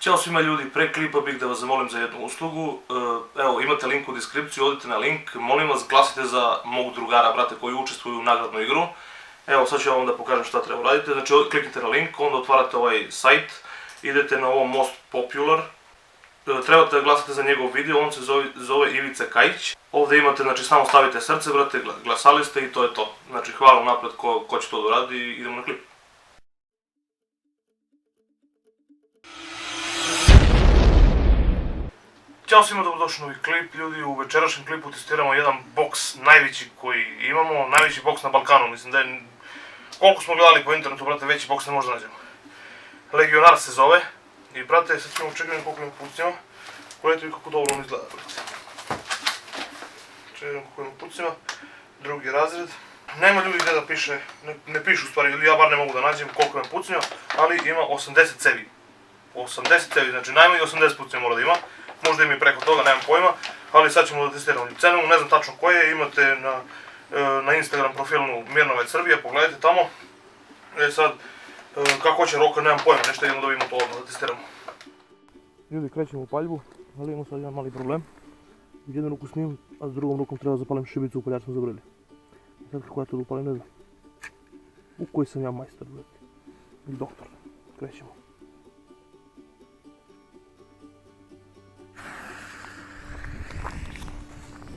Ćao svima ljudi, pre klipa bih da vas zamolim za jednu uslugu. Evo, imate link u deskripciji, odite na link. Molim vas, glasite za mog drugara, brate, koji učestvuju u nagradnu igru. Evo, sad ću vam da pokažem šta treba uraditi. Znači, kliknite na link, onda otvarate ovaj sajt, idete na ovo Most Popular. Trebate da glasate za njegov video, on se zove Ivica Kajić. Ovdje imate, znači, samo stavite srce, brate, glasali ste i to je to. Znači, hvala napred ko će to da uradi i idemo na klip. Ćao svima, dobrodošli u novi klip, ljudi. U večerašnjem klipu testiramo jedan boks, najveći koji imamo, najveći boks na Balkanu, mislim da je, koliko smo gledali po internetu, brate, veći boks ne možda nađemo. Legionar se zove, i brate, sad ćemo čekati koliko ima pucnjeva, pogledajte vi kako dobro on izgleda, brate. Čekajte koliko ima pucnjeva, drugi razred. Nema ljudi gdje da piše, ne pišu u stvari, ja bar ne mogu da nađem koliko ima pucnjeva, ali ima 80 cevi. 80 cevi, znači najmanje 80 pucnjeva mora da ima. Možda ima i preko toga, nemam pojma, ali sad ćemo da testiramo cenu, ne znam tačno koje, imate na Instagram profilu Mirnovec Srbija, pogledajte tamo. Sad, kako hoće roka, nemam pojma, nešto idemo da vidimo to odmah, da testiramo. Ljudi, krećemo u paljbu, ali imamo sad jedan mali problem. Jednu ruku snimam, a s drugom rukom treba zapalim šibicu u paljač smo zabrali. Sad kako ja to da upalim, ne znam. U koji sam ja majstor, brate. Ili doktor. Krećemo.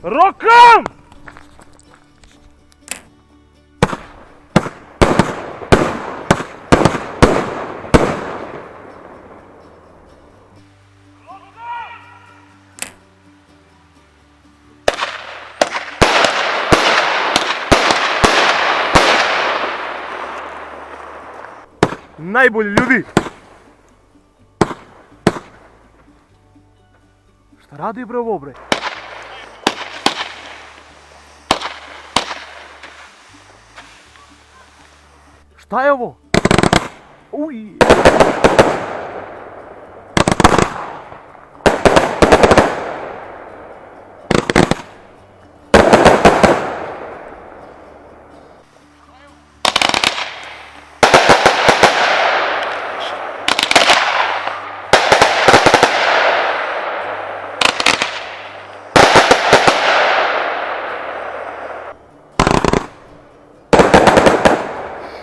Rokam! Najbolji ljudi! Šta radi bre ovo bre? Šta je ovo? Uj!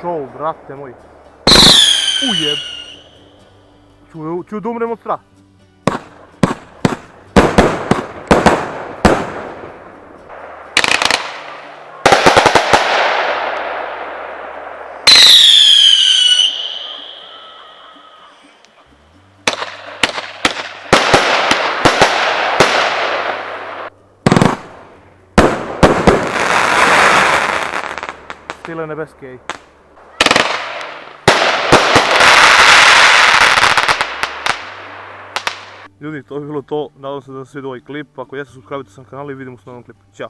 Šou, brate moj. Ujeb. Ću da umrem od straha. Stile nebeske, ej. Ljudi, to je bilo to, nadam se da vam se svidio ovaj klip, ako jeste subscribe-te se na kanal i vidimo se na novom klipu. Ćao!